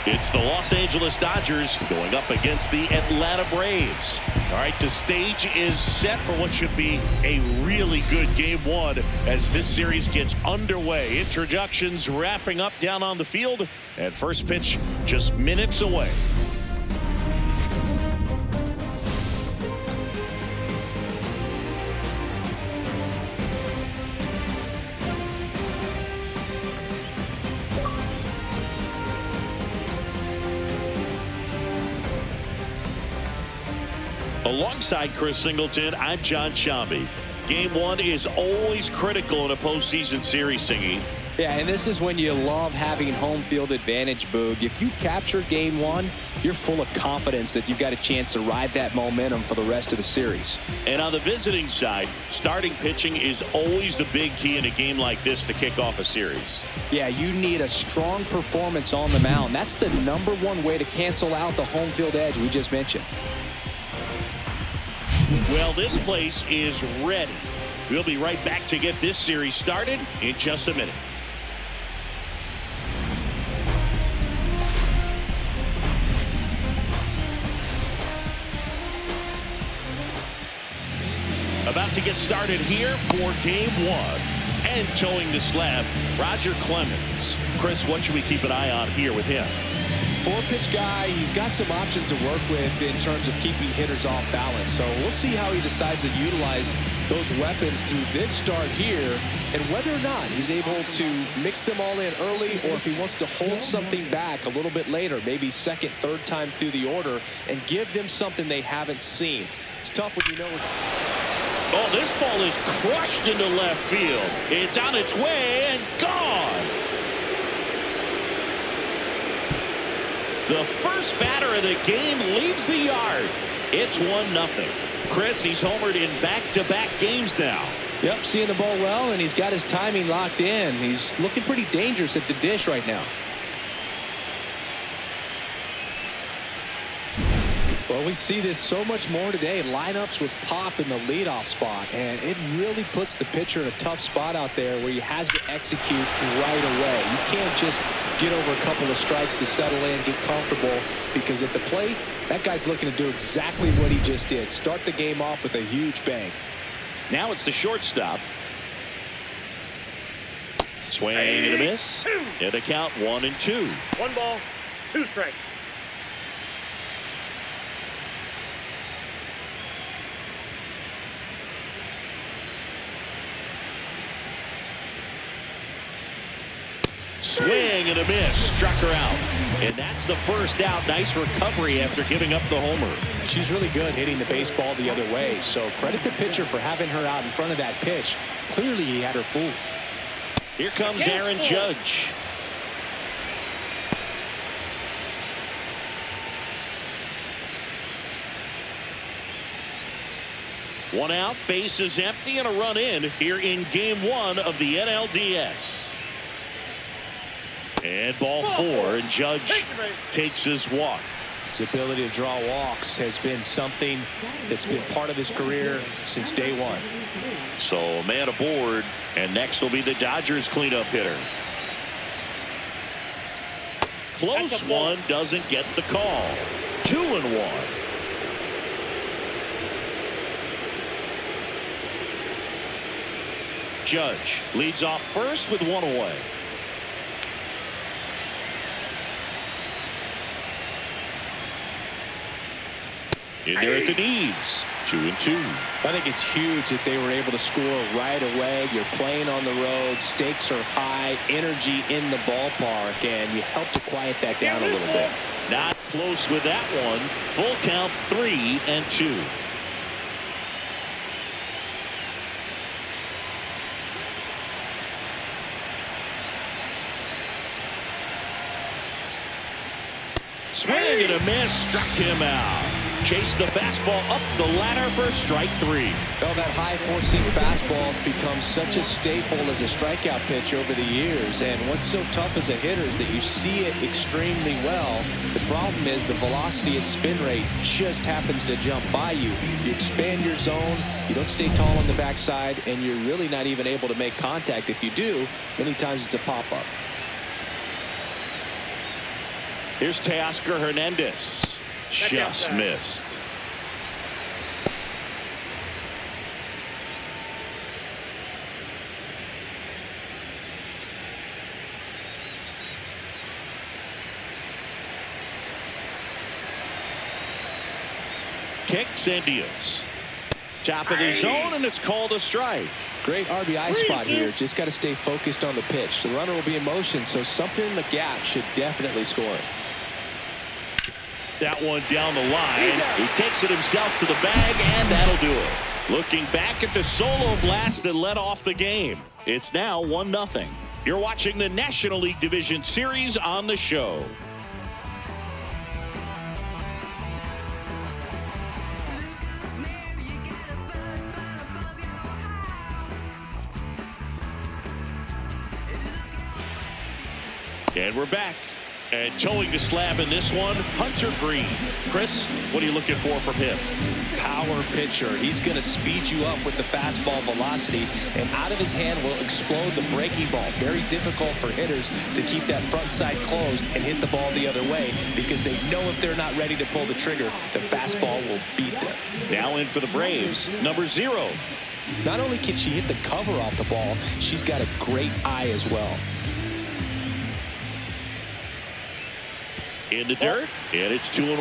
It's the Los Angeles Dodgers going up against the Atlanta Braves. All right, the stage is set for what should be a really good game one as this series gets underway. Introductions wrapping up down on the field, and first pitch just minutes away. Alongside Chris Singleton, I'm John Shambi. Game one is always critical in a postseason series, Singy. Yeah, and this is when you love having home field advantage, Boog. If you capture game one, you're full of confidence that you've got a chance to ride that momentum for the rest of the series. And on the visiting side, starting pitching is always the big key in a game like this to kick off a series. Yeah, you need a strong performance on the mound. That's the #1 way to cancel out the home field edge we just mentioned. Well, this place is ready. We'll be right back to get this series started in just a minute. About to get started here for game one. And towing the slab, Roger Clemens. Chris, what should we keep an eye on here with him? Four-pitch guy, he's got some options to work with in terms of keeping hitters off balance. So we'll see how he decides to utilize those weapons through this start here and whether or not he's able to mix them all in early or if he wants to hold something back a little bit later, maybe second, third time through the order and give them something they haven't seen. It's tough when you know. Oh, this ball is crushed into left field. It's on its way and gone. The first batter of the game leaves the yard. It's 1-0. Chris, he's homered in back-to-back games now. Yep, seeing the ball well, and he's got his timing locked in. He's looking pretty dangerous at the dish right now. Well, we see this so much more today. Lineups with Pop in the leadoff spot, and it really puts the pitcher in a tough spot out there where he has to execute right away. You can't just get over a couple of strikes to settle in, get comfortable, because at the plate, that guy's looking to do exactly what he just did. Start the game off with a huge bang. Now it's the shortstop. Swing and a miss. And a count 1-2. 1 ball, 2 strikes. Swing and a miss. Struck her out. And that's the first out. Nice recovery after giving up the homer. She's really good hitting the baseball the other way. So credit the pitcher for having her out in front of that pitch. Clearly he had her fooled. Here comes Aaron Judge. One out, bases empty, and a run in here in game one of the NLDS. And ball 4, and Judge takes his walk. His ability to draw walks has been something that's been part of his career since day one. So a man aboard, and next will be the Dodgers cleanup hitter. Close one, doesn't get the call. 2-1. Judge leads off first with 1 away. In there at the knees. 2-2. I think it's huge that they were able to score right away. You're playing on the road. Stakes are high. Energy in the ballpark. And you help to quiet that down a little bit. Not close with that one. Full count 3-2. Swing and a miss. Struck him out. Chased the fastball up the ladder for strike 3. Well, that high four-seam fastball becomes such a staple as a strikeout pitch over the years. And what's so tough as a hitter is that you see it extremely well. The problem is the velocity and spin rate just happens to jump by you. You expand your zone, you don't stay tall on the backside, and you're really not even able to make contact. If you do, many times it's a pop-up. Here's Teoscar Hernandez. Just missed. Kicks and deals. Top of the zone, and it's called a strike. Great RBI spot here. Just got to stay focused on the pitch. The runner will be in motion, so something in the gap should definitely score. That one down the line. He takes it himself to the bag, and that'll do it. Looking back at the solo blast that led off the game. It's now 1-0. You're watching the National League Division Series on the show. And we're back. And towing the slab in this one, Hunter Green. Chris, what are you looking for from him? Power pitcher. He's going to speed you up with the fastball velocity, and out of his hand will explode the breaking ball. Very difficult for hitters to keep that front side closed and hit the ball the other way, because they know if they're not ready to pull the trigger, the fastball will beat them. Now in for the Braves, number 0. Not only can she hit the cover off the ball, she's got a great eye as well. In the dirt, and it's 2-1.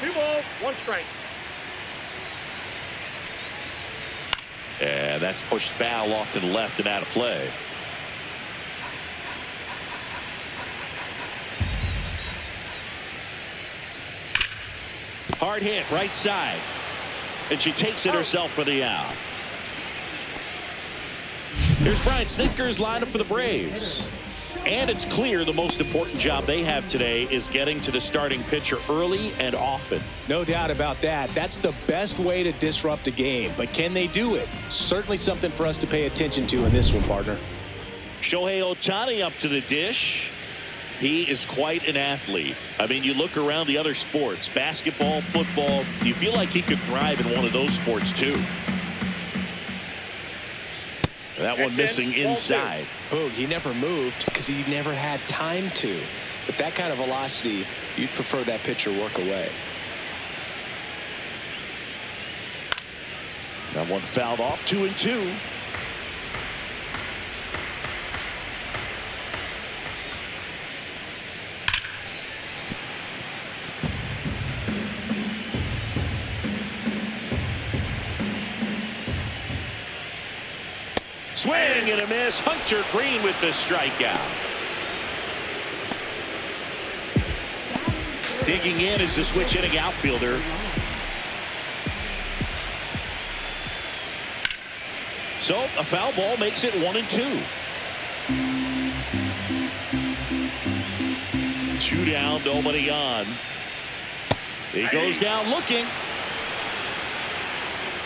2 balls, 1 strike. And that's pushed foul off to the left and out of play. Hard hit, right side. And she takes it herself for the out. Here's Brian Snitker's lineup for the Braves. And it's clear the most important job they have today is getting to the starting pitcher early and often. No doubt about that. That's the best way to disrupt a game. But can they do it? Certainly something for us to pay attention to in this one, partner. Shohei Ohtani up to the dish. He is quite an athlete. I mean, you look around the other sports, basketball, football, you feel like he could thrive in one of those sports too. That one missing inside. Boog, he never moved because he never had time to. But that kind of velocity, you'd prefer that pitcher work away. That one fouled off, 2-2. Swing and a miss. Hunter Green with the strikeout. Digging in is the switch hitting outfielder. So a foul ball makes it 1-2. 2 down, nobody on. He goes down looking.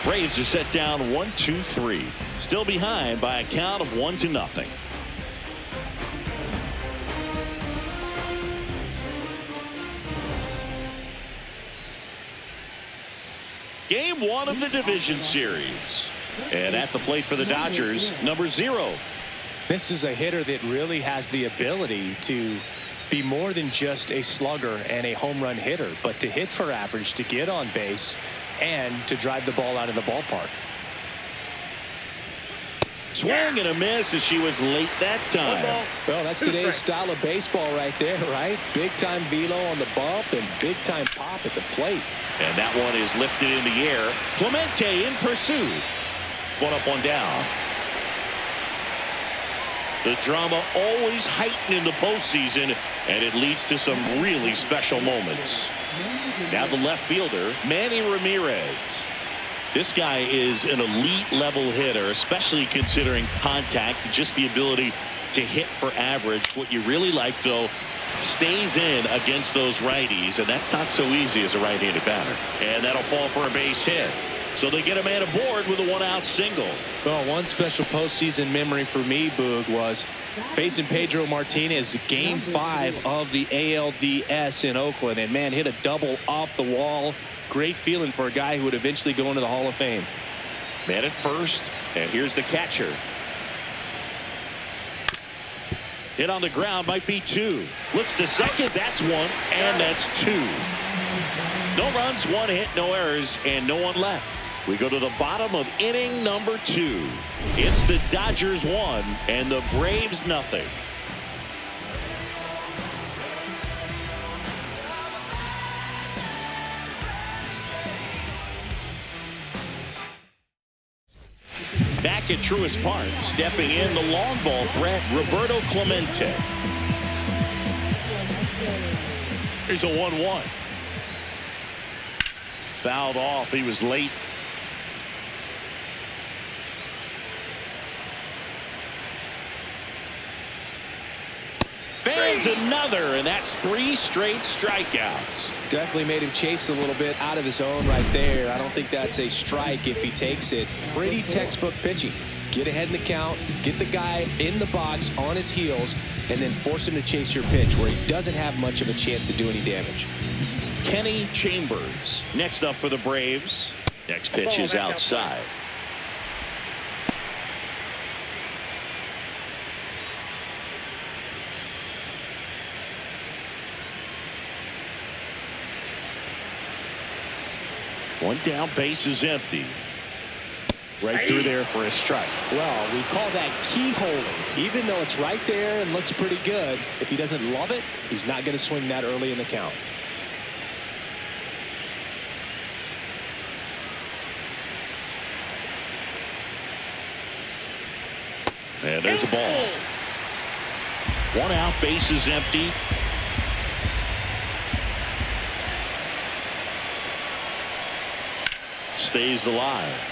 Braves are set down 1-2-3. Still behind by a count of 1-0. Game 1 of the division series. And at the plate for the Dodgers, number 0. This is a hitter that really has the ability to be more than just a slugger and a home run hitter, but to hit for average, to get on base, and to drive the ball out of the ballpark. Swing and a miss as she was late that time. Well, that's today's style of baseball right there, right? Big time velo on the bump and big time pop at the plate. And that one is lifted in the air. Clemente in pursuit. 1 up, 1 down. The drama always heightened in the postseason, and it leads to some really special moments. Now the left fielder, Manny Ramirez. This guy is an elite level hitter, especially considering contact, just the ability to hit for average. What you really like, though, stays in against those righties, and that's not so easy as a right-handed batter. And that'll fall for a base hit. So they get a man aboard with a 1-out single. Well, one special postseason memory for me, Boog, was facing Pedro Martinez game 5 of the ALDS in Oakland, and man, hit a double off the wall. Great feeling for a guy who would eventually go into the Hall of Fame. Man at first, and here's the catcher. Hit on the ground might be 2. Flips to second. That's 1. And that's 2. No runs, 1 hit, no errors, and no one left. We go to the bottom of inning number 2. It's the Dodgers 1 and the Braves nothing. Back at Truist Park, stepping in the long ball threat, Roberto Clemente. Here's a 1-1. Fouled off. He was late. Bangs another, and that's 3 straight strikeouts. Definitely made him chase a little bit out of his own right there. I don't think that's a strike if he takes it. Pretty textbook pitching. Get ahead in the count, get the guy in the box on his heels, and then force him to chase your pitch where he doesn't have much of a chance to do any damage. Kenny Chambers next up for the Braves. Next pitch is outside. One down, base is empty. Right through there for a strike. Well, we call that keyholing. Even though it's right there and looks pretty good, if he doesn't love it, he's not going to swing that early in the count. And there's a ball. 1 out, base is empty. Stays alive.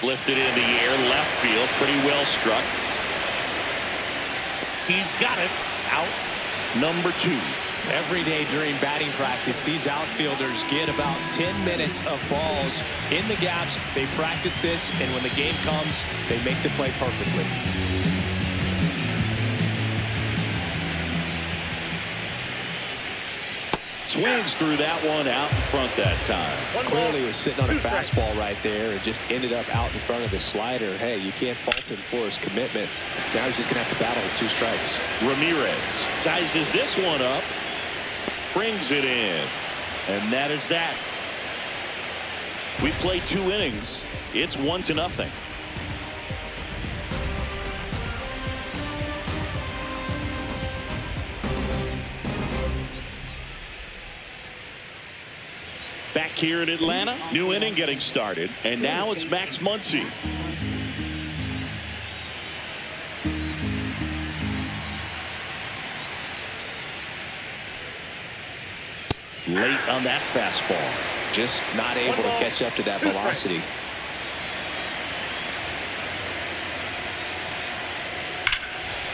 Lifted in the air, left field, pretty well struck. He's got it. Out number 2. Every day during batting practice, these outfielders get about 10 minutes of balls in the gaps. They practice this, and when the game comes, they make the play perfectly. Swings through that one, out in front that time. Clearly was sitting on a fastball right there and just ended up out in front of the slider. Hey, you can't fault him for his commitment. Now he's just going to have to battle with 2 strikes. Ramirez sizes this one up, brings it in, and that is that. We played 2 innings. It's 1-0. Back here in Atlanta, new inning getting started, and now it's Max Muncy. Late on that fastball. Just not able to catch up to that velocity.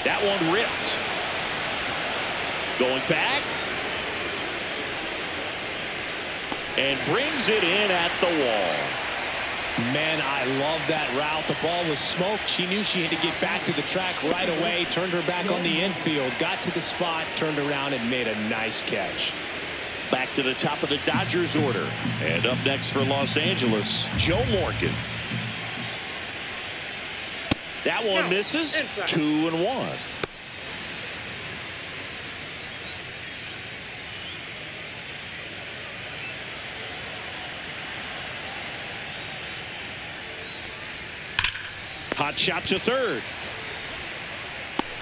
That one ripped. Going back. And brings it in at the wall. Man, I love that route. The ball was smoked. She knew she had to get back to the track right away. Turned her back on the infield. Got to the spot. Turned around and made a nice catch. Back to the top of the Dodgers order. And up next for Los Angeles, Joe Morgan. That one misses. 2-1. Hot shot to third.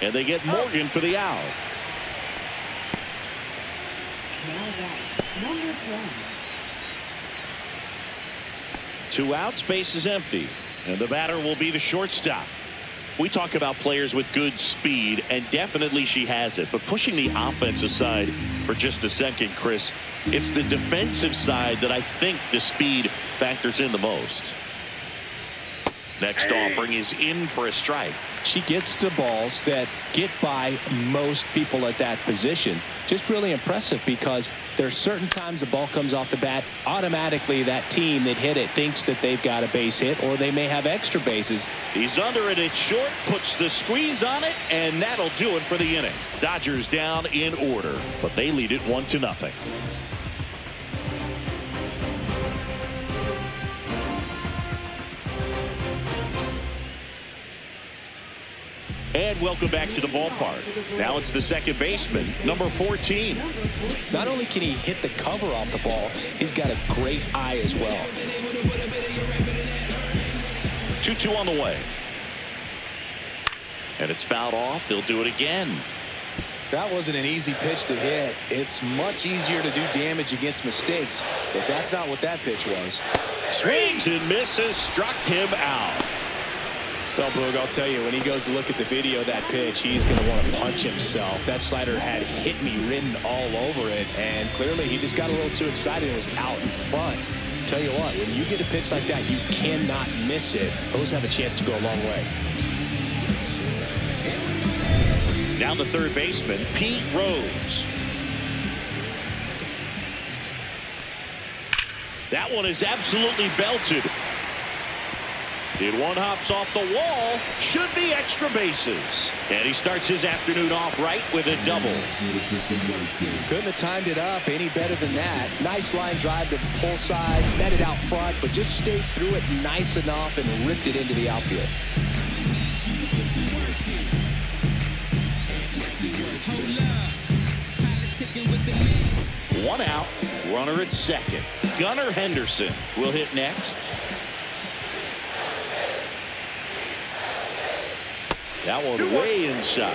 And they get Morgan for the out. Number 10. 2 outs, base is empty. And the batter will be the shortstop. We talk about players with good speed, and definitely she has it. But pushing the offense aside for just a second, Chris, it's the defensive side that I think the speed factors in the most. Next offering is in for a strike. She gets to balls that get by most people at that position. Just really impressive because there's certain times the ball comes off the bat, automatically that team that hit it thinks that they've got a base hit, or they may have extra bases. He's under it, it's short, puts the squeeze on it, and that'll do it for the inning. Dodgers down in order, but they lead it 1-0. And welcome back to the ballpark. Now it's the second baseman, number 14. Not only can he hit the cover off the ball, he's got a great eye as well. 2-2 on the way. And it's fouled off. They'll do it again. That wasn't an easy pitch to hit. It's much easier to do damage against mistakes, but that's not what that pitch was. Swings and misses, struck him out. Well, Boog, I'll tell you, when he goes to look at the video of that pitch, he's going to want to punch himself. That slider had "hit me" written all over it, and clearly he just got a little too excited and was out in front. Tell you what, when you get a pitch like that, you cannot miss it. Those have a chance to go a long way. Now the third baseman, Pete Rose. That one is absolutely belted. Did one hops off the wall. Should be extra bases. And he starts his afternoon off right with a double. Couldn't have timed it up any better than that. Nice line drive to the pull side, met it out front, but just stayed through it nice enough and ripped it into the outfield. One out, runner at second. Gunnar Henderson will hit next. That one way inside.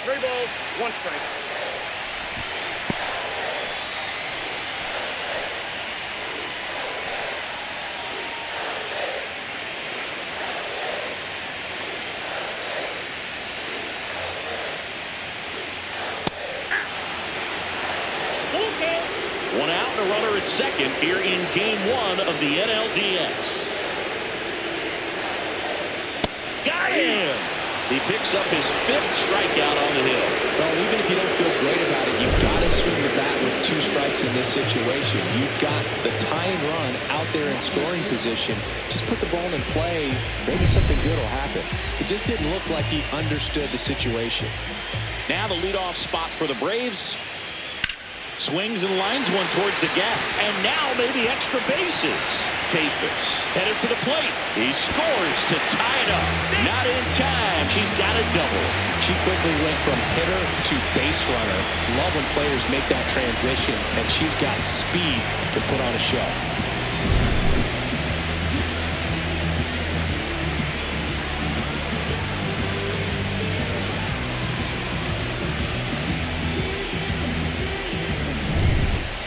Three balls, one strike. One out and a runner at second here in game one of the NLDS. Got him! He picks up his fifth strikeout on the hill. Well, even if you don't feel great about it, you've got to swing the bat with 2 strikes in this situation. You've got the tying run out there in scoring position. Just put the ball in play. Maybe something good will happen. It just didn't look like he understood the situation. Now the leadoff spot for the Braves. Swings and lines one towards the gap. And now maybe extra bases. Kafis headed for the plate. He scores to tie it up. Not in time. She's got a double. She quickly went from hitter to base runner. Love when players make that transition, and she's got speed to put on a show.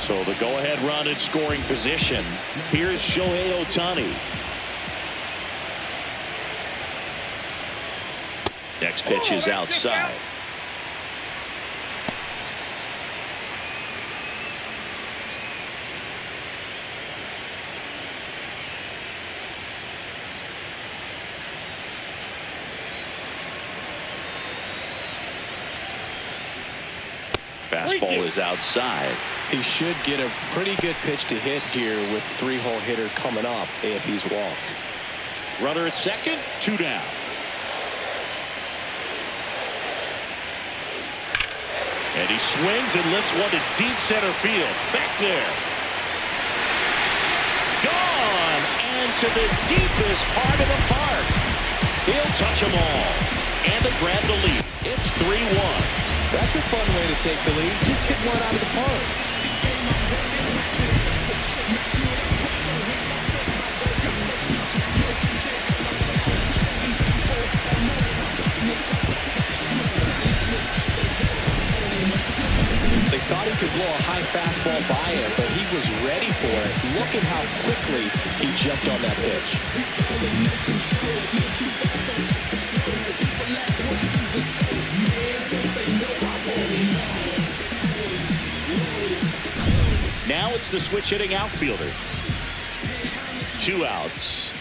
So the go-ahead run in scoring position. Here's Shohei Ohtani. Next pitch is outside. Fastball is outside. He should get a pretty good pitch to hit here with 3-hole hitter coming up if he's walked. Runner at second, 2 down. And he swings and lifts one to deep center field. Back there. Gone. And to the deepest part of the park. He'll touch them all. And to grab the lead. It's 3-1. That's a fun way to take the lead. Just hit one out of the park. They thought he could blow a high fastball by him, but he was ready for it. Look at how quickly he jumped on that pitch. Now it's the switch hitting outfielder. 2 outs.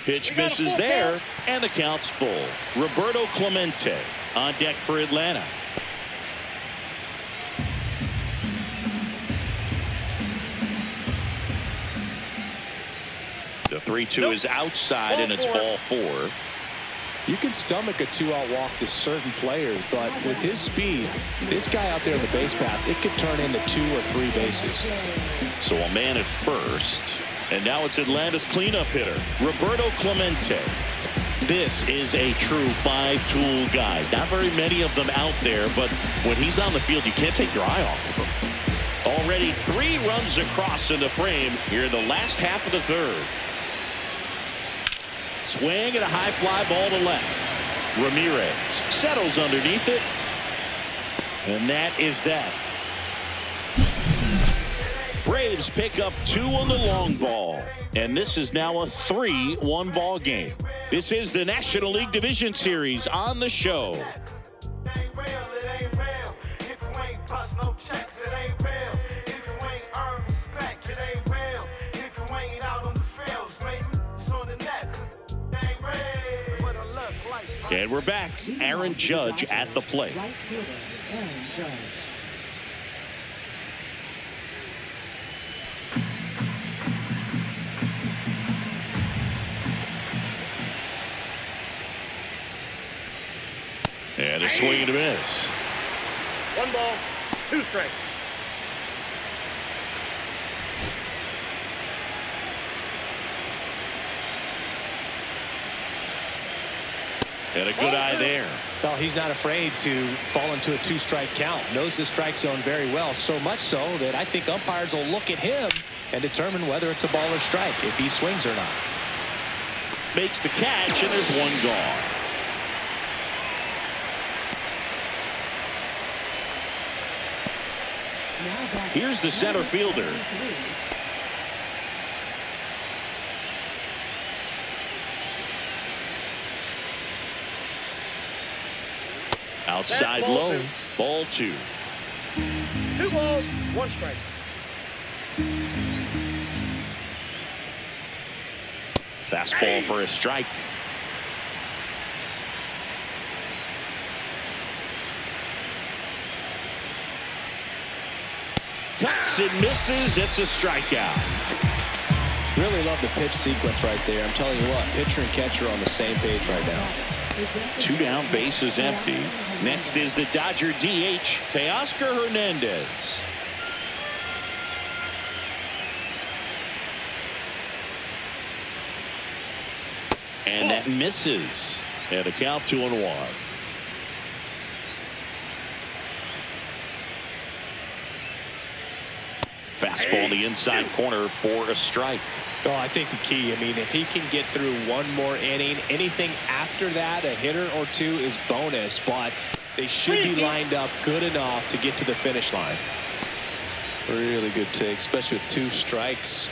Pitch misses there, and the count's full. Roberto Clemente on deck for Atlanta. The 3-2 is outside, and it's ball 4. You can stomach a 2-out walk to certain players, but with his speed, this guy out there in the base pass, it could turn into 2 or 3 bases. So a man at first, and now it's Atlanta's cleanup hitter, Roberto Clemente. This is a true 5-tool guy. Not very many of them out there, but when he's on the field, you can't take your eye off of him. Already 3 runs across in the frame here in the last half of the 3rd. Swing and a high fly ball to left. Ramirez settles underneath it. And that is that. Braves pick up 2 on the long ball. And this is now a 3-1 ball game. This is the National League Division Series on the show. And we're back. Aaron Judge at the plate. And a swing and a miss. 1 ball, 2 strikes. And a good eye there. Well, he's not afraid to fall into a 2-strike count. Knows the strike zone very well. So much so that I think umpires will look at him and determine whether it's a ball or strike, if he swings or not. Makes the catch, and there's 1 gone. Here's the center fielder. Outside low, ball 2. 2 balls, 1 strike. Fastball for a strike. Cuts and misses. It's a strikeout. Really love the pitch sequence right there. I'm telling you what, pitcher and catcher are on the same page right now. 2 down, base is empty. Next is the Dodger DH, Teoscar Hernandez. And that misses. And a count 2-1. Fastball in the inside corner for a strike. Oh, I think the key, I mean, if he can get through 1 more inning, anything after that, a hitter or 2 is bonus, but they should be lined up good enough to get to the finish line. Really good take, especially with 2 strikes.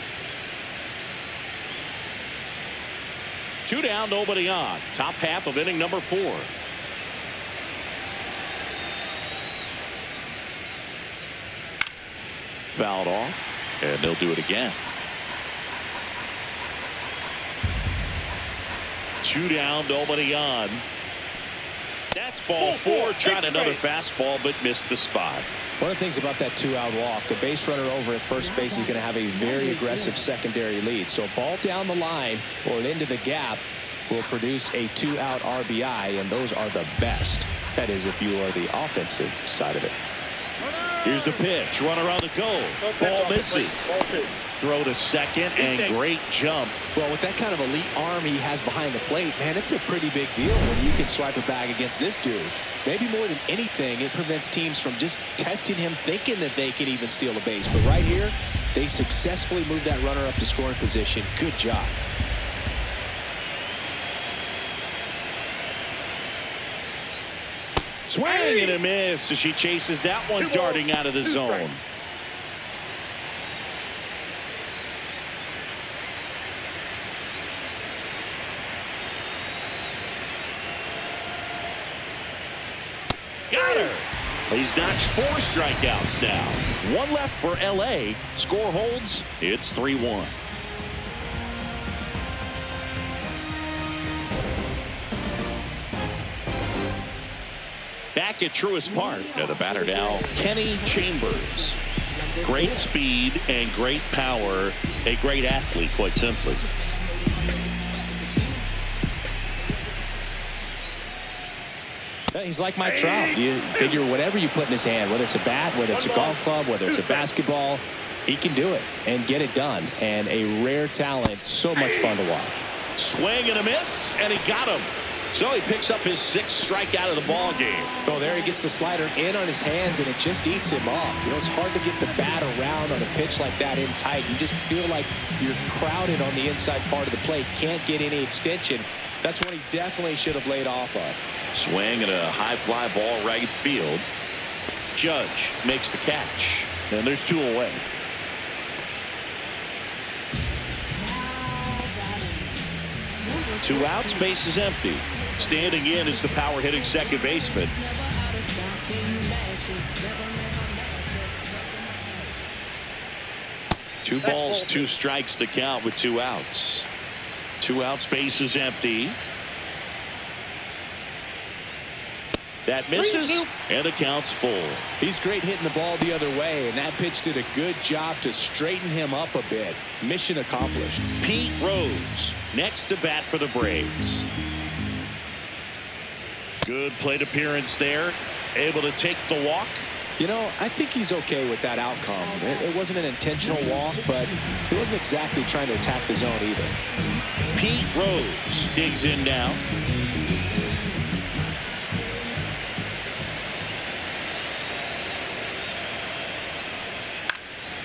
2 down, nobody on. Top half of inning number 4. Fouled off, and they'll do it again. 2 down, nobody on. That's ball 4. Tried another fastball, but missed the spot. One of the things about that 2-out walk, the base runner over at first base is going to have a very aggressive secondary lead. So a ball down the line or into the gap will produce a 2-out RBI, and those are the best. That is, if you are the offensive side of it. Here's the pitch. Runner on the go. Ball misses. Throw to second, and great jump. Well, with that kind of elite arm he has behind the plate, man, it's a pretty big deal when you can swipe a bag against this dude. Maybe more than anything, it prevents teams from just testing him, thinking that they can even steal a base. But right here, they successfully moved that runner up to scoring position. Good job. Swing and a miss as she chases that one darting out of the zone. Got her. He's notched 4 strikeouts now. 1 left for LA. Score holds. It's 3-1. at Truist Park. And the batter now, Kenny Chambers. Great speed and great power. A great athlete, quite simply. He's like Mike Trout. You figure whatever you put in his hand, whether it's a bat, whether it's a golf club, whether it's a basketball, he can do it and get it done. And a rare talent, so much fun to watch. Swing and a miss, and he got him. So he picks up his 6th strikeout of the ball game. Oh, there he gets the slider in on his hands, and it just eats him off. You know, it's hard to get the bat around on a pitch like that in tight. You just feel like you're crowded on the inside part of the plate. Can't get any extension. That's what he definitely should have laid off of. Swing and a high fly ball right field. Judge makes the catch, and there's 2 away. Two outs, base is empty. Standing in is the power hitting second baseman. Two balls, 2 strikes to count with 2 outs. 2 outs, base is empty. That misses, and the count's full. He's great hitting the ball the other way, and that pitch did a good job to straighten him up a bit. Mission accomplished. Pete Rose next to bat for the Braves. Good plate appearance there. Able to take the walk. You know, I think he's okay with that outcome. It wasn't an intentional walk, but he wasn't exactly trying to attack the zone either. Pete Rose digs in now.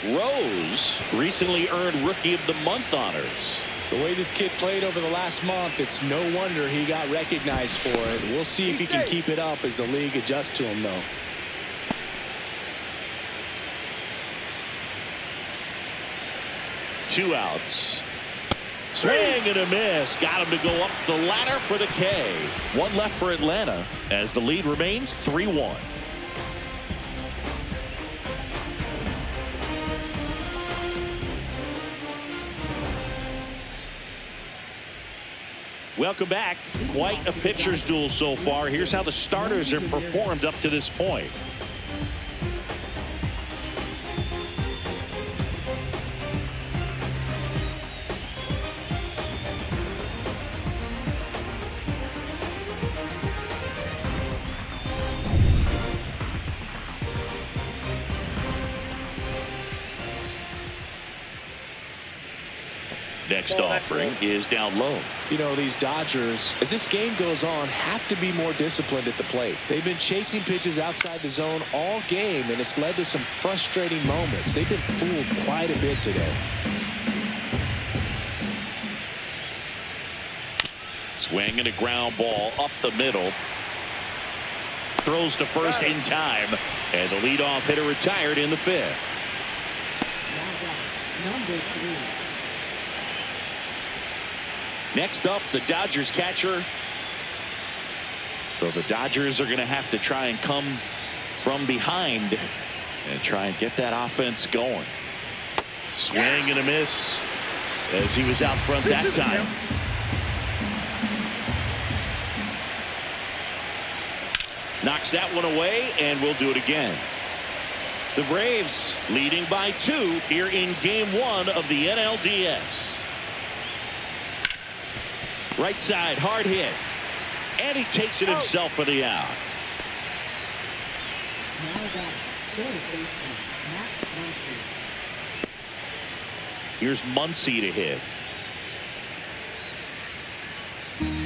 Rose recently earned Rookie of the Month honors. The way this kid played over the last month, it's no wonder he got recognized for it. We'll see if he can keep it up as the league adjusts to him, though. Two outs. Swing and a miss. Got him to go up the ladder for the K. One left for Atlanta as the lead remains 3-1. Welcome back. Quite a pitcher's duel so far. Here's how the starters have performed up to this point. Next offering is down low. You know, these Dodgers, as this game goes on, have to be more disciplined at the plate. They've been chasing pitches outside the zone all game, and it's led to some frustrating moments. They've been fooled quite a bit today. Swing and a ground ball up the middle. Throws to first in time, and the leadoff hitter retired in the 5th. Number 3. Next up, the Dodgers catcher. So the Dodgers are going to have to try and come from behind and try and get that offense going. Swing and a miss as he was out front that time. Knocks that one away, and we'll do it again. The Braves leading by 2 here in Game 1 of the NLDS. Right side, hard hit. And he takes it himself for the out. Here's Muncy to hit.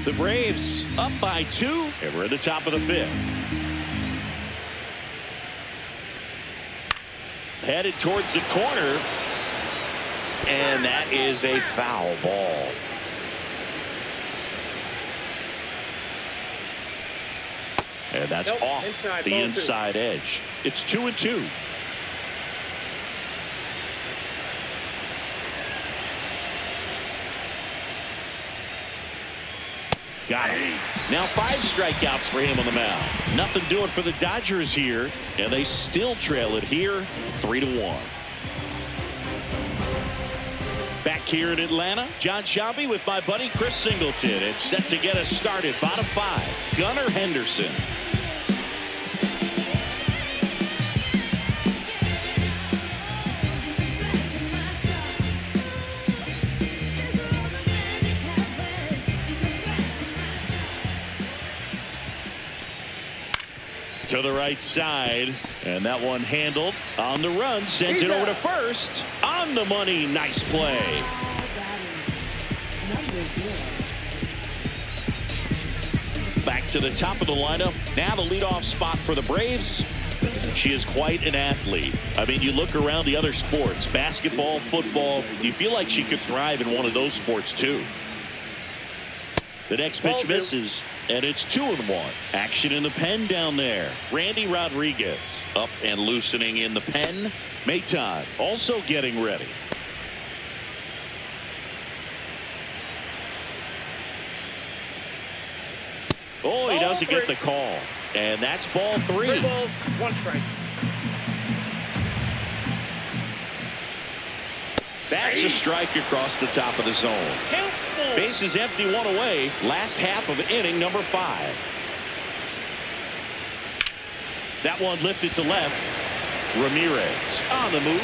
The Braves up by 2, and we're at the top of the 5th. Headed towards the corner, and that is a foul ball. And that's off the inside edge. It's 2-2. Got him. Now 5 strikeouts for him on the mound. Nothing doing for the Dodgers here, and they still trail it here 3-1. Back here in Atlanta, John Shelby with my buddy Chris Singleton. It's set to get us started. Bottom 5, Gunnar Henderson. To the right side, and that one handled on the run, sends it over to first. On the money, nice play. Back to the top of the lineup. Now the leadoff spot for the Braves. She is quite an athlete. I mean, you look around the other sports, basketball, football, you feel like she could thrive in one of those sports too. The next pitch misses, and it's 2-1. Action in the pen down there. Randy Rodriguez up and loosening in the pen. Maton also getting ready. Oh, he doesn't get the call. And that's ball 3. 3 balls, 1 strike. That's a strike across the top of the zone. Bases empty, 1 away. Last half of inning number 5. That one lifted to left. Ramirez on the move.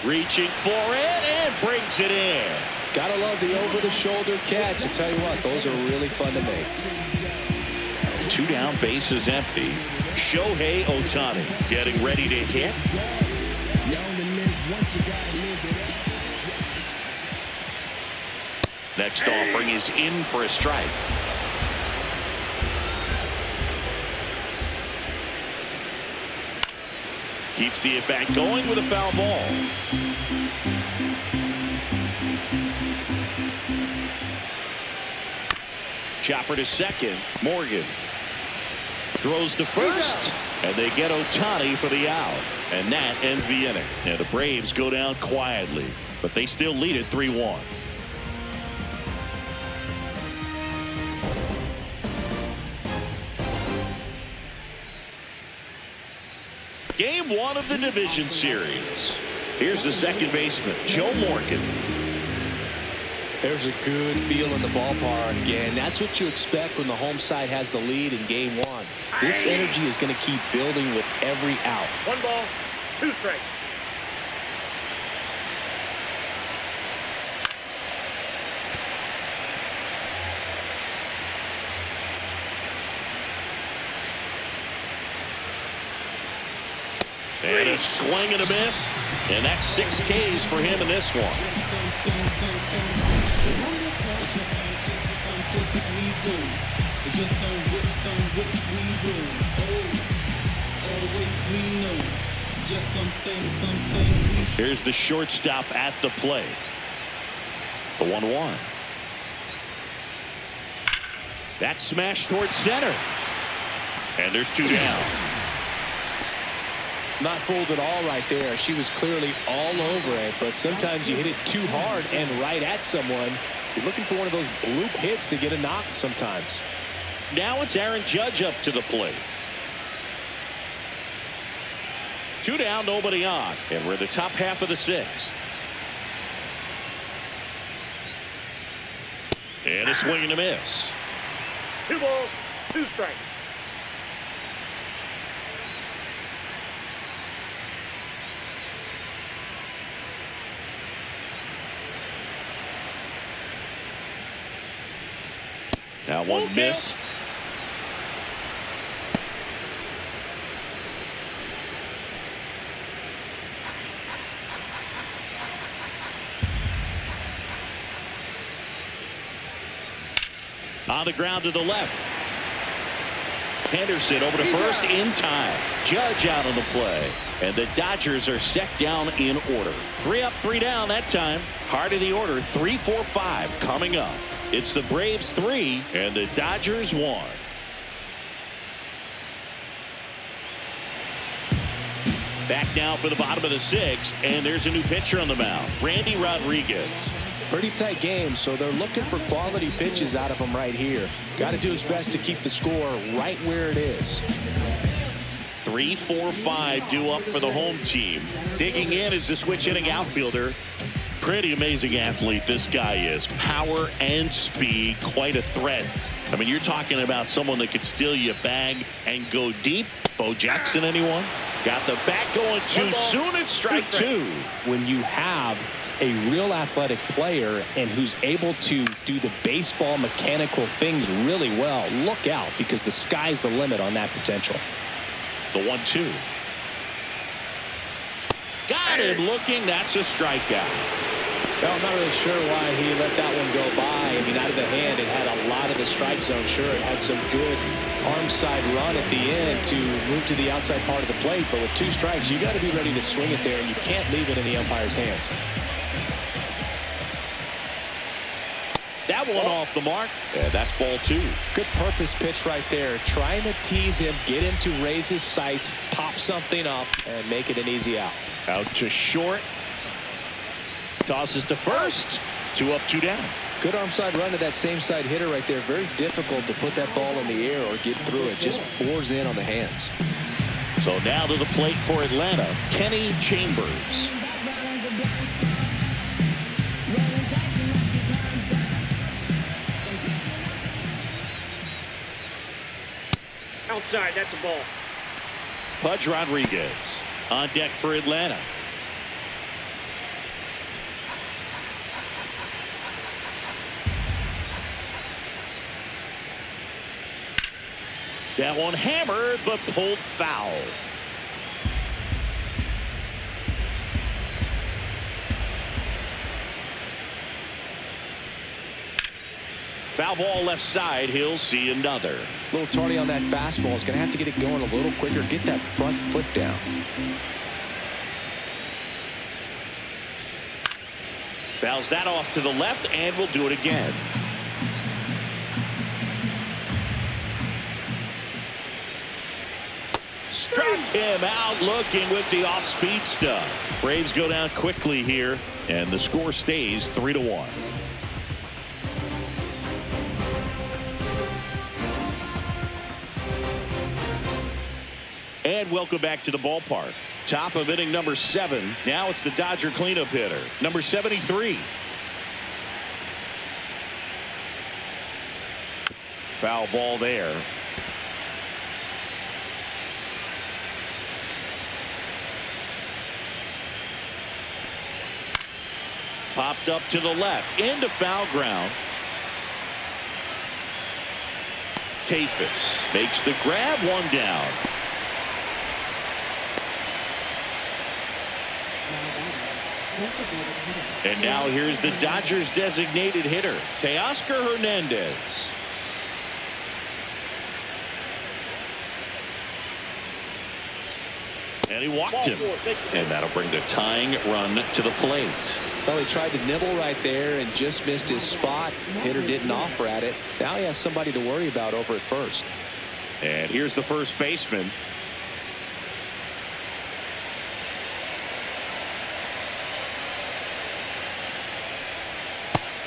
Reaching for it and brings it in. Gotta love the over-the-shoulder catch. I tell you what, those are really fun to make. 2 down, bases empty. Shohei Ohtani getting ready to hit. Next offering is in for a strike. Keeps the at-bat going with a foul ball. Chopper to second. Morgan throws to first, and they get Ohtani for the out. And that ends the inning. And the Braves go down quietly, but they still lead it 3-1. Game 1 of the division series. Here's the second baseman, Joe Morgan. There's a good feel in the ballpark, and that's what you expect when the home side has the lead in game 1. This energy is going to keep building with every out. 1 ball, 2 strikes. And a swing and a miss, and that's 6 Ks for him in this one. Here's the shortstop at the plate. The 1-1. That smash towards center. And there's 2 down. Not fooled at all right there. She was clearly all over it, but sometimes you hit it too hard and right at someone. You're looking for one of those bloop hits to get a knock sometimes. Now it's Aaron Judge up to the plate. 2 down, nobody on, and we're in the top half of the 6th. And a swing and a miss. 2 balls, 2 strikes. That one missed. On the ground to the left. Henderson over to first in time. Judge out on the play. And the Dodgers are set down in order. 3 up, 3 down that time. Heart of the order, 3-4-5 coming up. It's the Braves 3 and the Dodgers 1. Back now for the bottom of the 6th, and there's a new pitcher on the mound, Randy Rodriguez. Pretty tight game, so they're looking for quality pitches out of him right here. Got to do his best to keep the score right where it is. 3-4-5 due up for the home team. Digging in is the switch hitting outfielder. Pretty amazing athlete this guy is. Power and speed, quite a threat. I mean, you're talking about someone that could steal you a bag and go deep. Bo Jackson, anyone? Got the bat going too soon. It's strike 2. When you have a real athletic player and who's able to do the baseball mechanical things really well, look out, because the sky's the limit on that potential. The 1-2. Got him looking. That's a strikeout. Well, I'm not really sure why he let that one go by. I mean, out of the hand, it had a lot of the strike zone. Sure, it had some good arm side run at the end to move to the outside part of the plate. But with 2 strikes, you got to be ready to swing it there, and you can't leave it in the umpire's hands. That one off the mark. And that's ball 2. Good purpose pitch right there. Trying to tease him, get him to raise his sights, pop something up, and make it an easy out. Out to short. Tosses to first. 2 up, 2 down. Good arm side run to that same side hitter right there. Very difficult to put that ball in the air or get through it. Just bores in on the hands. So now to the plate for Atlanta, Kenny Chambers. Outside, that's a ball. Pudge Rodriguez on deck for Atlanta. That one hammered, but pulled foul. Foul ball left side. He'll see another. A little tardy on that fastball. He's going to have to get it going a little quicker. Get that front foot down. Fouls that off to the left, and we'll do it again. Struck him out looking with the off-speed stuff. Braves go down quickly here, and the score stays 3-1. And welcome back to the ballpark. Top of inning number 7. Now it's the Dodger cleanup hitter, number 73. Foul ball there. Popped up to the left into foul ground. Kafis makes the grab, 1 down. And now here's the Dodgers designated hitter, Teoscar Hernandez. And he walked him. And that'll bring the tying run to the plate. Well, he tried to nibble right there and just missed his spot. Hitter didn't offer at it. Now he has somebody to worry about over at first. And here's the first baseman.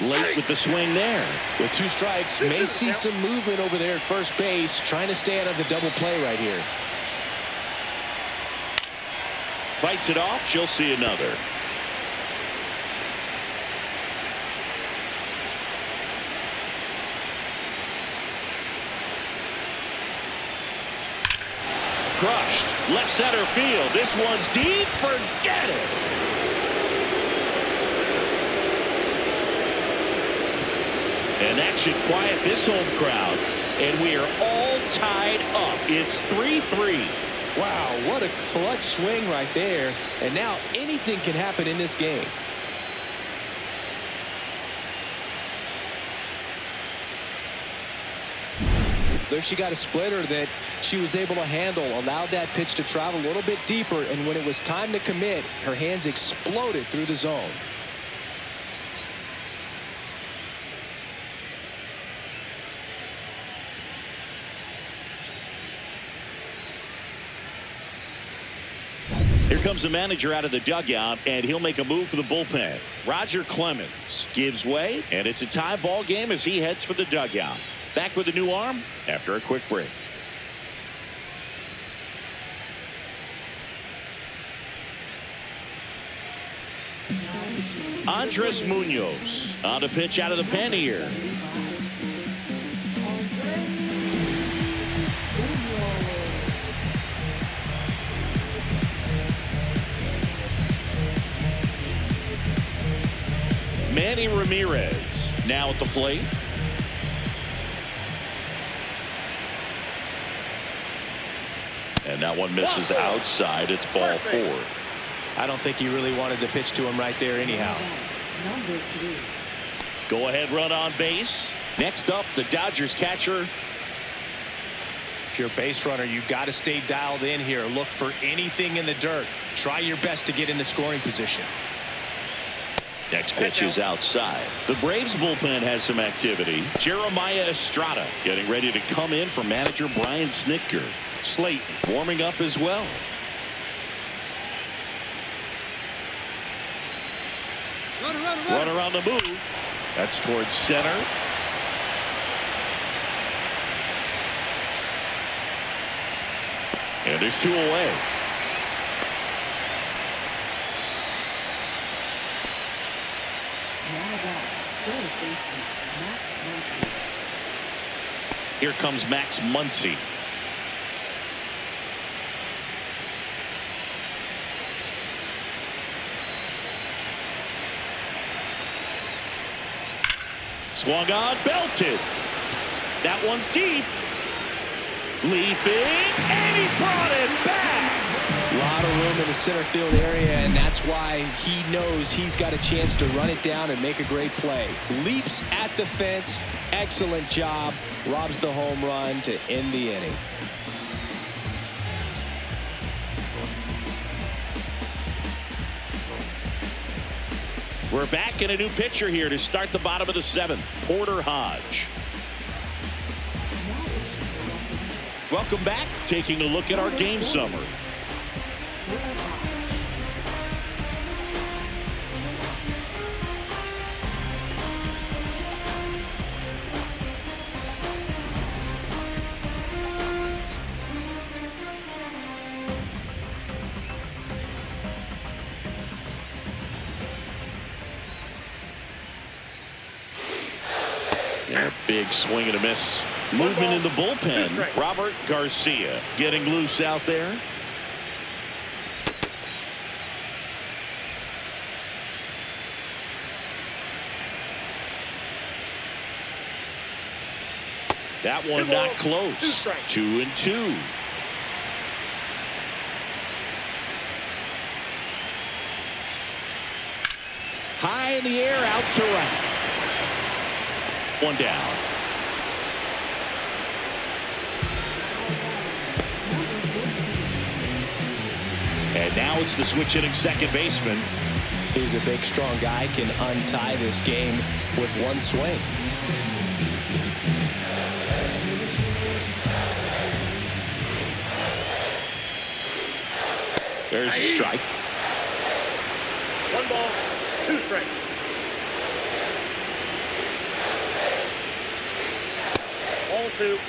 Late with the swing there. With 2 strikes, may see some movement over there at first base, trying to stay out of the double play right here. Fights it off. She'll see another. Crushed. Left center field. This one's deep. Forget it. And that should quiet this home crowd. And we are all tied up. It's 3-3. Wow, what a clutch swing right there. And now anything can happen in this game. There she got a splitter that she was able to handle, allowed that pitch to travel a little bit deeper, and when it was time to commit, her hands exploded through the zone. Here comes the manager out of the dugout, and he'll make a move for the bullpen. Roger Clemens gives way, and it's a tie ball game as he heads for the dugout. Back with a new arm after a quick break. Andres Munoz on the pitch out of the pen here. Manny Ramirez now at the plate. And that one misses outside. It's ball 4. I don't think he really wanted to pitch to him right there anyhow. Number 3. Go ahead run on base. Next up, the Dodgers catcher. If you're a base runner, you got to stay dialed in here. Look for anything in the dirt. Try your best to get into scoring position. Next pitch is outside. The Braves bullpen has some activity. Jeremiah Estrada getting ready to come in for manager Brian Snitker. Slayton warming up as well. Run around the move. That's towards center. And there's 2 away. Here comes Max Muncy. Swung on, belted. That one's deep. Leaping, and he brought it back. A lot of room in the center field area, and that's why he knows he's got a chance to run it down and make a great play. Leaps at the fence. Excellent job. Robs the home run to end the inning. We're back in a new pitcher here to start the bottom of the 7th. Porter Hodge. Welcome back. Taking a look at our game summary. Big swing and a miss. Movement in the bullpen. Robert Garcia getting loose out there. That one not close. 2-2. High in the air, out to right. One down. And now it's the switch hitting second baseman. He's a big, strong guy, can untie this game with one swing. There's a strike. 1 ball, 2 strikes. Ball 2.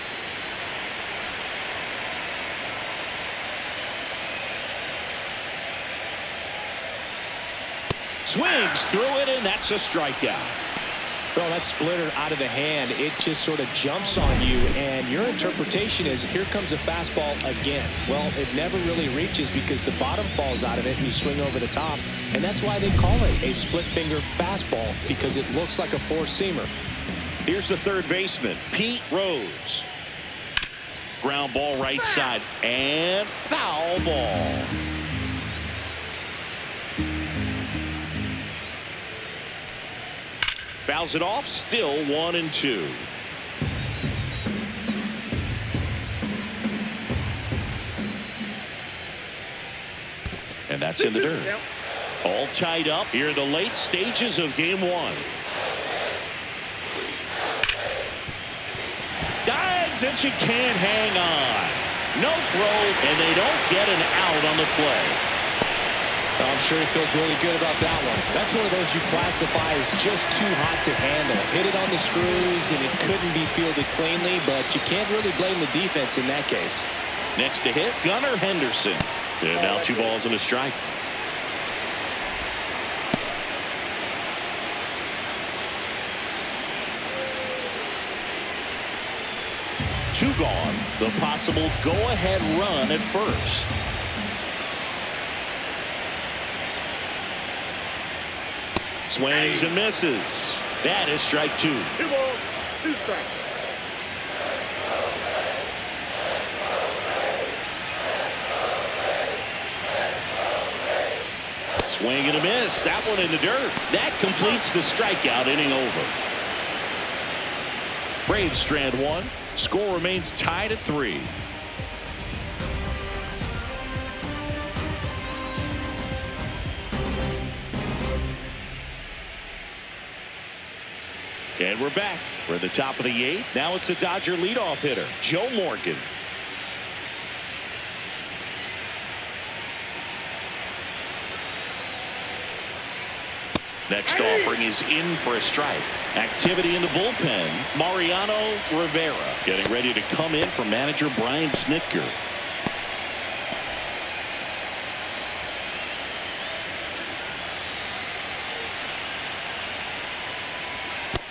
Swings through it, and that's a strikeout. Well, that splitter out of the hand, it just sort of jumps on you, and your interpretation is here comes a fastball again. Well, it never really reaches because the bottom falls out of it and you swing over the top, and that's why they call it a split finger fastball, because it looks like a four-seamer. Here's the third baseman, Pete Rose. Ground ball right side, and foul ball. Fouls it off, still 1-2. And that's in the dirt. All tied up here in the late stages of game 1. Dives, and she can't hang on. No throw, and they don't get an out on the play. I'm sure he feels really good about that one. That's one of those you classify as just too hot to handle. Hit it on the screws, and it couldn't be fielded cleanly, but you can't really blame the defense in that case. Next to hit, Gunnar Henderson. And now 2 balls and a strike. Two gone. The possible go-ahead run at first. Swings and misses. That is strike 2. 2 balls, 2 strikes. Swing and a miss. That one in the dirt. That completes the strikeout inning over. Braves strand 1. Score remains tied at 3. And we're back. We're at the top of the 8th. Now it's the Dodger leadoff hitter, Joe Morgan. Next offering is in for a strike. Activity in the bullpen. Mariano Rivera getting ready to come in for manager Brian Snitker.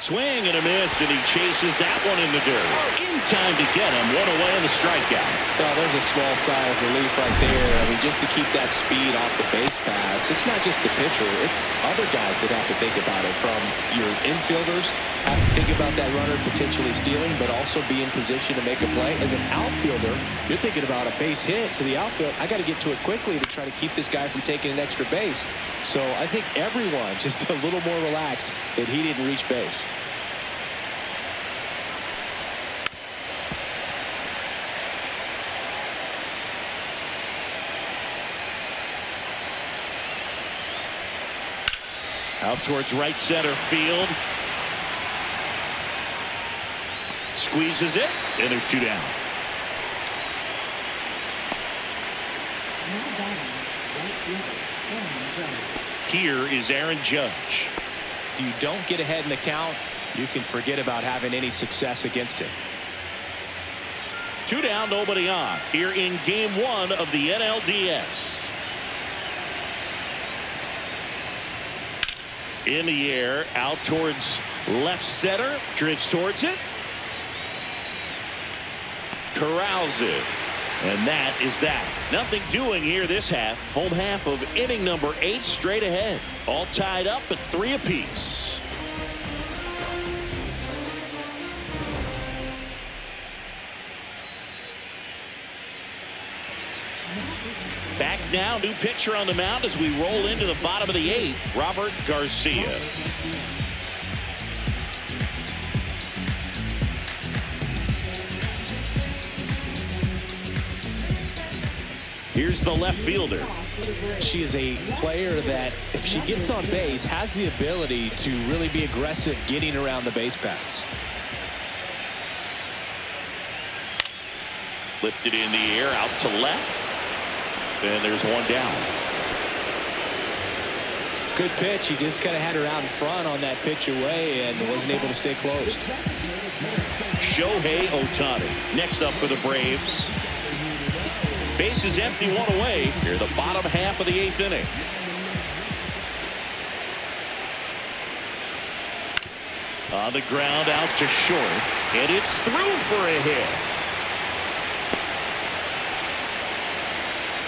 Swing and a miss, and he chases that one in the dirt. In time to get him. One away on the strikeout. Oh, there's a small sigh of relief right there. I mean, just to keep that speed off the base pass. It's not just the pitcher. It's other guys that have to think about it. From your infielders have to think about that runner potentially stealing, but also be in position to make a play. As an outfielder, you're thinking about a base hit to the outfield. I got to get to it quickly to try to keep this guy from taking an extra base. So I think everyone just a little more relaxed that he didn't reach base. Out towards right center field. Squeezes it, and there's 2 down. Here is Aaron Judge. If you don't get ahead in the count, you can forget about having any success against him. 2 down, nobody on. Here in game 1 of the NLDS. In the air, out towards left center, drifts towards it, corrals it, and that is that. Nothing doing here this half. Home half of inning number 8 straight ahead. All tied up at 3 apiece. Back now, new pitcher on the mound as we roll into the bottom of the 8th, Robert Garcia. Here's the left fielder. She is a player that, if she gets on base, has the ability to really be aggressive getting around the base paths. Lifted in the air, out to left. And there's 1 down. Good pitch. He just kind of had her out in front on that pitch away and wasn't able to stay closed. Shohei Ohtani next up for the Braves. Base is empty, 1 away. Here the bottom half of the 8th inning. On the ground, out to short, and it's through for a hit.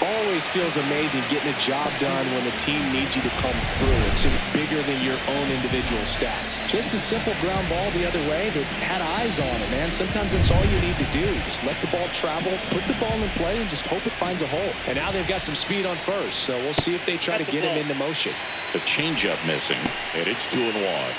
Always feels amazing getting a job done when the team needs you to come through. It's just bigger than your own individual stats. Just a simple ground ball the other way that had eyes on it, man. Sometimes that's all you need to do. Just let the ball travel, put the ball in play, and just hope it finds a hole. And now they've got some speed on first, so we'll see if they try to get him into motion. The changeup missing, and it's 2-1.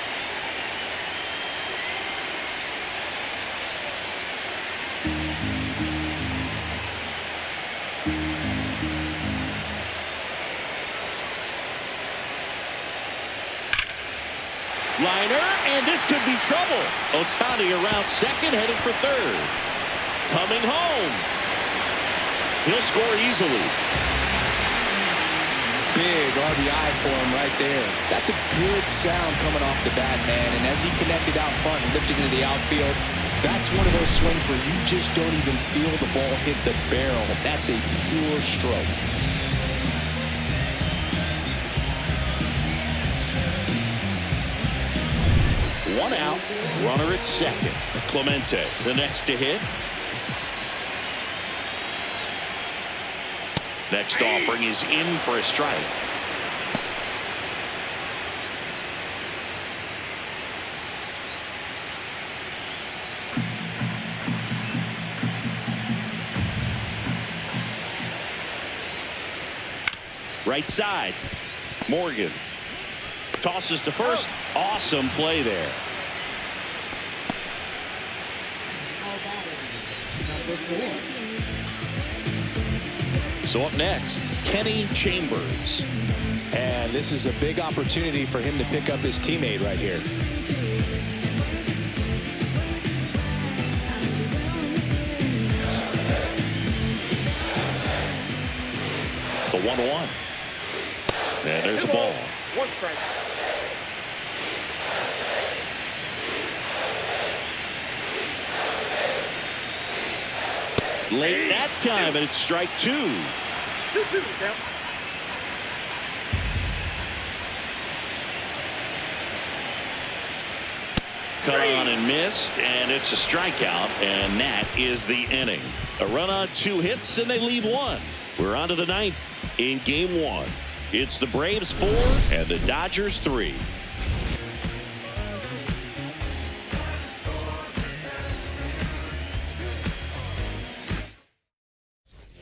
Liner, and this could be trouble. Ohtani around second, headed for third. Coming home. He'll score easily. Big RBI for him right there. That's a good sound coming off the bat, man. And as he connected out front and lifted into the outfield, that's one of those swings where you just don't even feel the ball hit the barrel. That's a pure stroke. One out, runner at second. Clemente, the next to hit. Next offering is in for a strike. Right side. Morgan tosses to first. Awesome play there. So up next, Kenny Chambers. And this is a big opportunity for him to pick up his teammate right here. The 1-1. And there's a ball. 1 strike. Late that time, and it's strike 2. 2-2 count. Cut on and missed, and it's a strikeout, and that is the inning. A run on 2 hits, and they leave 1. We're on to the 9th in game 1. It's the Braves 4 and the Dodgers 3.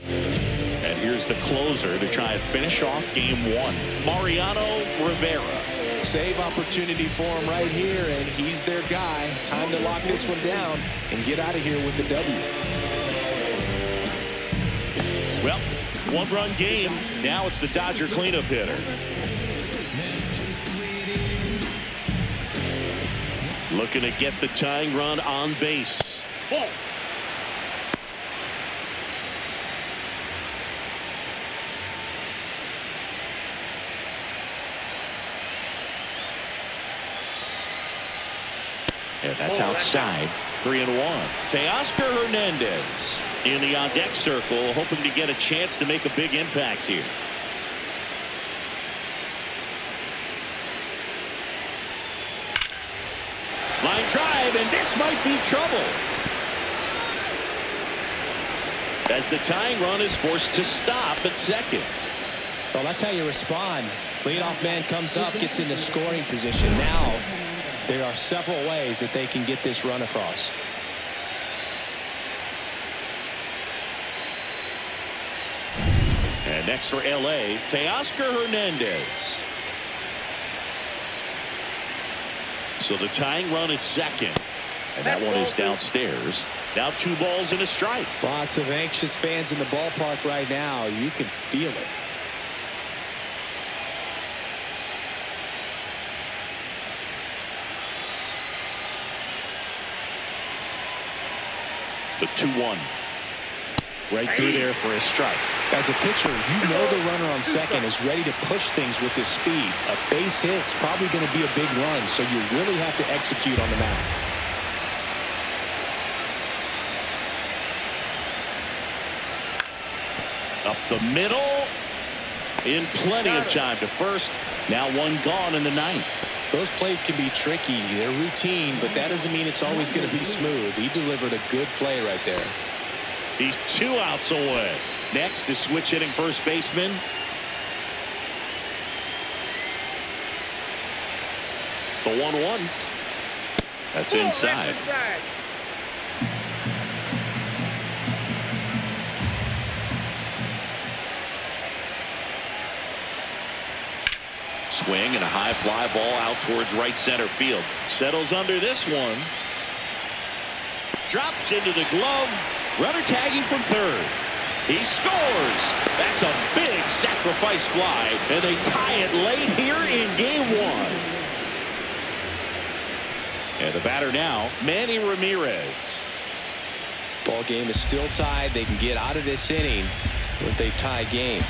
And here's the closer to try and finish off game 1. Mariano Rivera. Save opportunity for him right here, and he's their guy. Time to lock this one down and get out of here with the W. Well, 1-run game. Now it's the Dodger cleanup hitter. Looking to get the tying run on base. Ball. And that's outside. 3-1. Teoscar Hernandez in the on-deck circle, hoping to get a chance to make a big impact here. Line drive, and this might be trouble. As the tying run is forced to stop at second. Well, that's how you respond. Leadoff man comes up, gets into scoring position. Now, there are several ways that they can get this run across. And next for L.A., Teoscar Hernandez. So the tying run at second. And that one is downstairs. Now 2 balls and a strike. Lots of anxious fans in the ballpark right now. You can feel it. The 2-1. Right through there for a strike. As a pitcher, you know the runner on second is ready to push things with his speed. A base hit's probably going to be a big run, so you really have to execute on the mound. Up the middle. In plenty of time to first. Now 1 gone in the 9th. Those plays can be tricky. They're routine, but that doesn't mean it's always going to be smooth. He delivered a good play right there. He's 2 outs away. Next is switch hitting first baseman. The 1-1. That's inside. Swing and a high fly ball out towards right center field. Settles under this one. Drops into the glove. Runner tagging from third. He scores. That's a big sacrifice fly, and they tie it late here in game 1. And the batter now, Manny Ramirez. Ball game is still tied. They can get out of this inning with a tie game.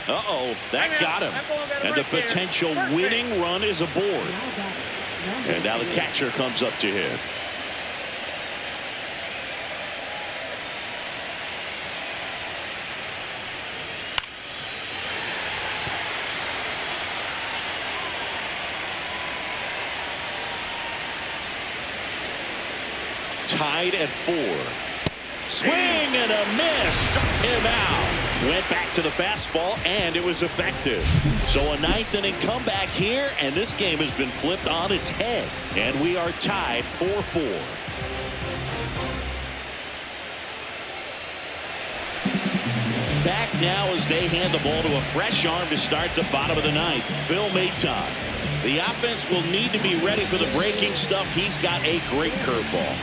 Uh-oh, that got him. And the potential winning run is aboard. And now the catcher comes up to him. Tied at 4. Swing and a miss. Struck him out. Went back to the fastball, and it was effective. So a 9th inning comeback here, and this game has been flipped on its head. And we are tied 4-4. back now as they hand the ball to a fresh arm to start the bottom of the ninth. Phil Maton. The offense will need to be ready for the breaking stuff. He's got a great curveball.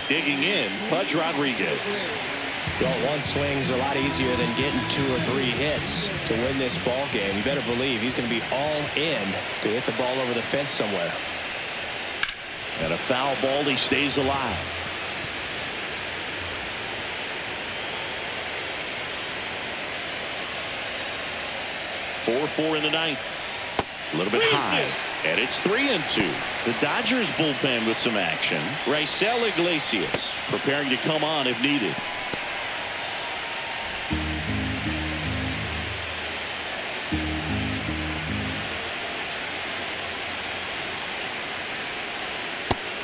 Digging in, Pudge Rodriguez. Well, one swing's a lot easier than getting 2 or 3 hits to win this ball game. You better believe he's going to be all in to hit the ball over the fence somewhere. And a foul ball, he stays alive. Four in the ninth. A little bit high. And it's 3-2. The Dodgers bullpen with some action. Raisel Iglesias preparing to come on if needed.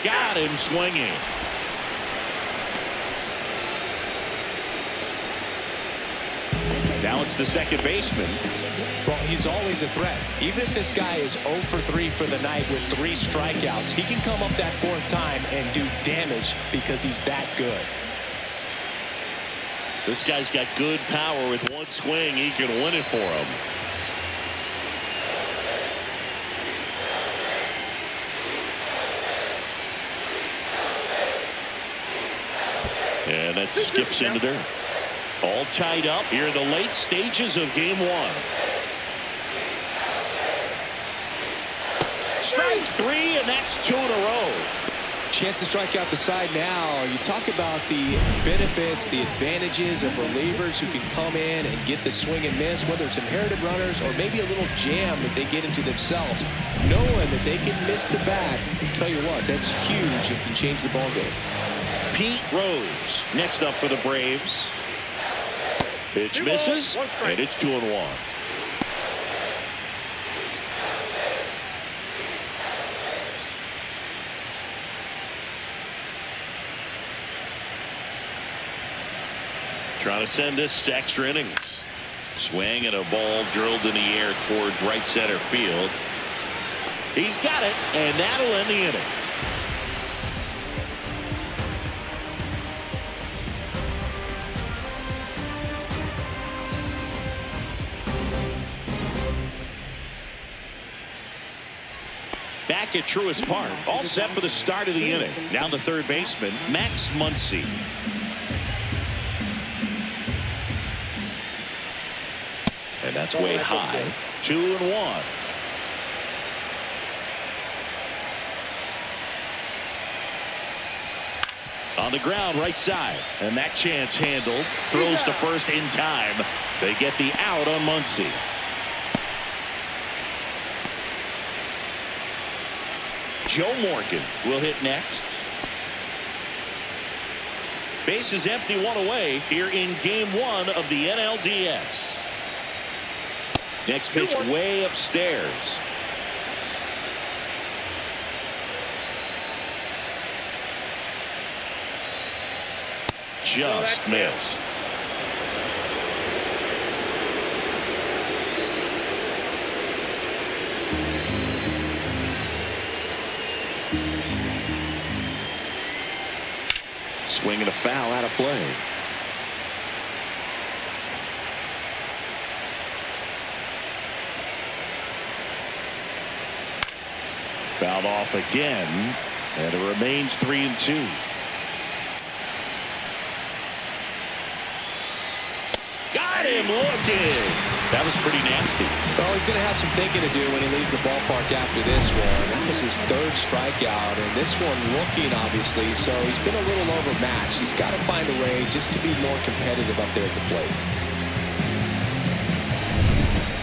Got him swinging. Now it's the second baseman. Well, he's always a threat. Even if this guy is 0 for 3 for the night with 3 strikeouts, he can come up that 4th time and do damage because he's that good. This guy's got good power. With one swing, he can win it for him. And that skips into dirt. All tied up here in the late stages of game 1. Strike 3, and that's 2 in a row. Chance to strike out the side now. You talk about the benefits, the advantages of relievers who can come in and get the swing and miss, whether it's inherited runners or maybe a little jam that they get into themselves. Knowing that they can miss the bat, tell you what, that's huge. It can change the ball game. Pete Rose next up for the Braves. Pitch misses, and it's 2-1. Trying to send this to extra innings. Swing and a ball drilled in the air towards right center field. He's got it, and that'll end the inning. Back at Truist Park, all set for the start of the inning. Now the third baseman, Max Muncy. And that's way high. 2-1. On the ground, right side. And that chance handled. Throws to first in time. They get the out on Muncy. Joe Morgan will hit next. Base is empty, 1 away here in game 1 of the NLDS. Next pitch way upstairs. Just missed. Swing and a foul out of play. Fouled off again, and it remains 3-2. Got him looking. That was pretty nasty. Well, he's going to have some thinking to do when he leaves the ballpark after this one. That was his 3rd strikeout, and this one looking, obviously, so he's been a little overmatched. He's got to find a way just to be more competitive up there at the plate.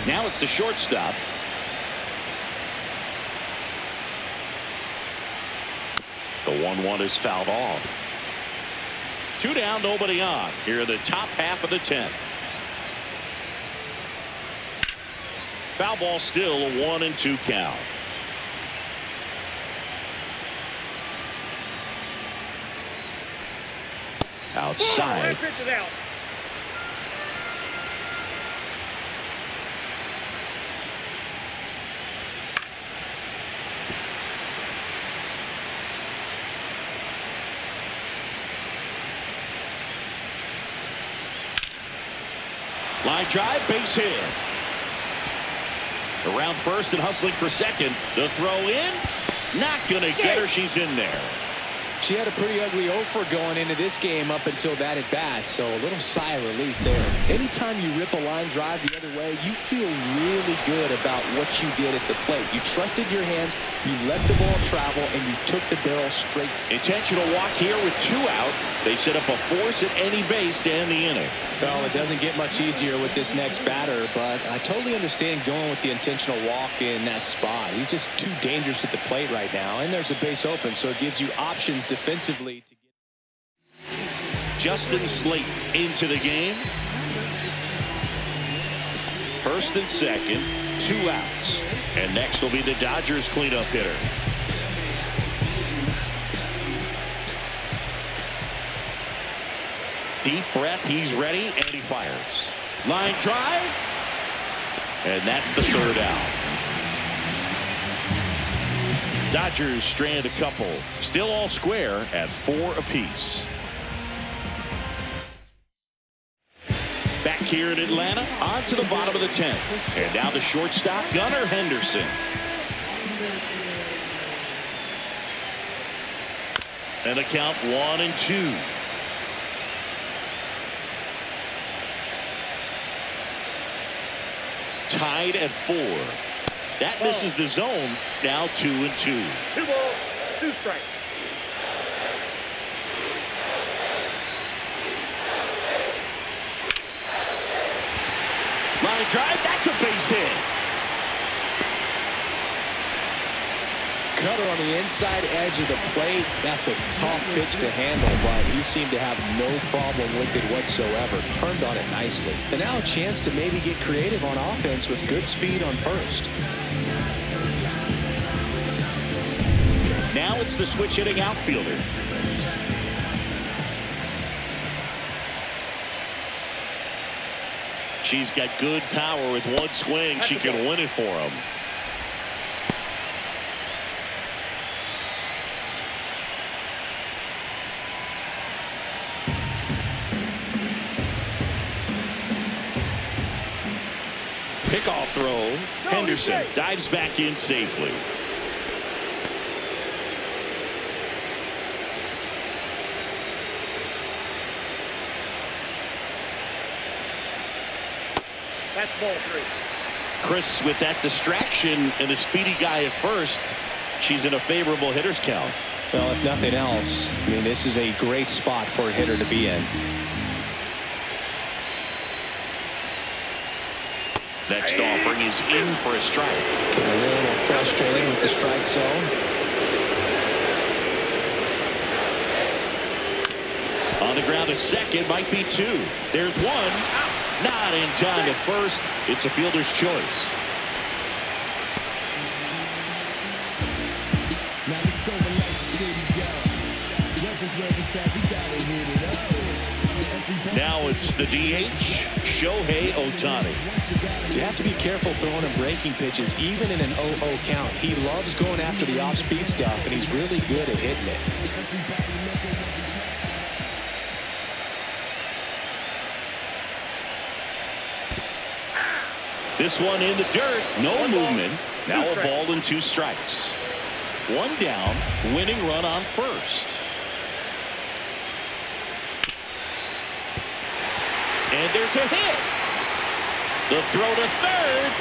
Now it's the shortstop. The 1-1 is fouled off. 2 down, nobody on. Here in the top half of the 10th. Foul ball, still a 1-2 count. Outside. Line drive, base hit. Around first and hustling for second. The throw in. Not going to get her. She's in there. She had a pretty ugly offer going into this game up until that at bat, so a little sigh of relief there. Anytime you rip a line drive the other way, you feel really good about what you did at the plate. You trusted your hands, you let the ball travel, and you took the barrel straight. Intentional walk here with 2 out. They set up a force at any base to end the inning. Well, it doesn't get much easier with this next batter, but I totally understand going with the intentional walk in that spot. He's just too dangerous at the plate right now, and there's a base open, so it gives you options defensively. Justin Slate into the game. First and second, 2 outs. And next will be the Dodgers cleanup hitter. Deep breath, he's ready, and he fires. Line drive, and that's the 3rd out. Dodgers strand a couple, still all square at 4 apiece. Back here in Atlanta, on to the bottom of the 10th. And now the shortstop, Gunnar Henderson. And the count 1-2. Tied at 4. That misses the zone. Now 2-2. 2 balls, 2 strikes. Line drive. That's a base hit. Cutter on the inside edge of the plate. That's a tough pitch to handle, but he seemed to have no problem with it whatsoever. Turned on it nicely. And now a chance to maybe get creative on offense with good speed on first. Now it's the switch hitting outfielder. She's got good power with 1 swing. She can win it for him. Pickoff throw. Henderson dives back in safely. That's ball 3. Chris, with that distraction and a speedy guy at first, she's in a favorable hitter's count. Well, if nothing else, I mean, this is a great spot for a hitter to be in. Next offering is in for a strike. Getting a little frustrated with the strike zone. On the ground, a second, might be 2. There's 1. Not in time to first. It's a fielder's choice. Now it's the DH, Shohei Ohtani. You have to be careful throwing him breaking pitches, even in an 0-0 count. He loves going after the off-speed stuff, and he's really good at hitting it. This one in the dirt, no movement. Now a ball and 2 strikes. 1 down, winning run on first. And there's a hit. The throw to third.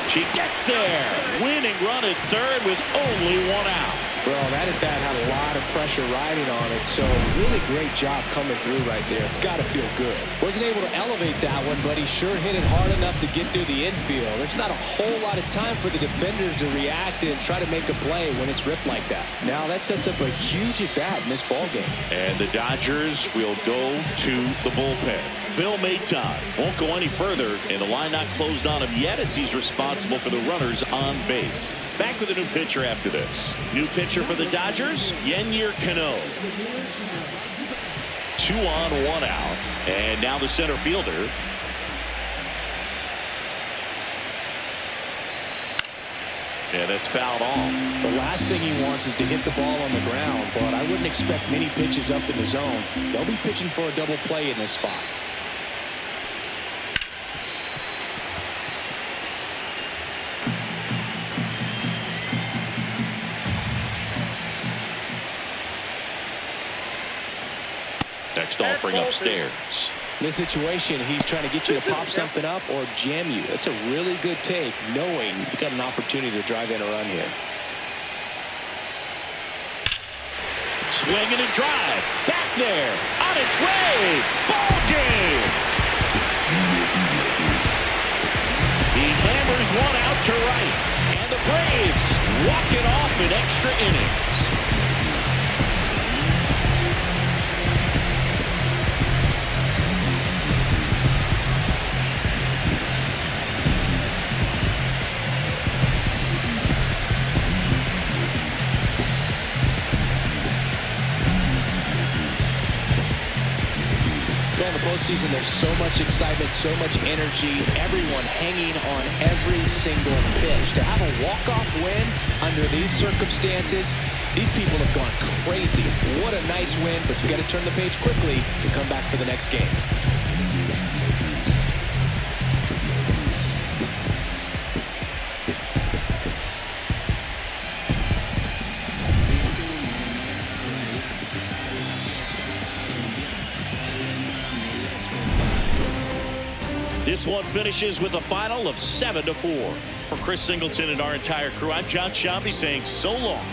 She gets there. Winning run at third with only 1 out. Well, that at bat had a lot of pressure riding on it, so really great job coming through right there. It's got to feel good. Wasn't able to elevate that one, but he sure hit it hard enough to get through the infield. There's not a whole lot of time for the defenders to react and try to make a play when it's ripped like that. Now that sets up a huge at bat in this ball game. And the Dodgers will go to the bullpen. Phil Maton won't go any further, and the line not closed on him yet as he's responsible for the runners on base. Back with a new pitcher after this. New pitcher for the Dodgers, Yennier Cano. 2 on, 1 out. And now the center fielder. And it's fouled off. The last thing he wants is to hit the ball on the ground, but I wouldn't expect many pitches up in the zone. They'll be pitching for a double play in this spot. next offering upstairs. In this situation, he's trying to get you to pop something up or jam you. That's a really good take, knowing you got an opportunity to drive in a run here. Swing and a drive. Back there. On its way. Ball game. He hammers one out to right. And the Braves walk it off in extra innings. In the postseason, there's so much excitement, so much energy, everyone hanging on every single pitch. To have a walk-off win under these circumstances, these people have gone crazy. What a nice win, but you got to turn the page quickly to come back for the next game. This one finishes with a final of 7-4. For Chris Singleton and our entire crew, I'm John Shambi saying so long.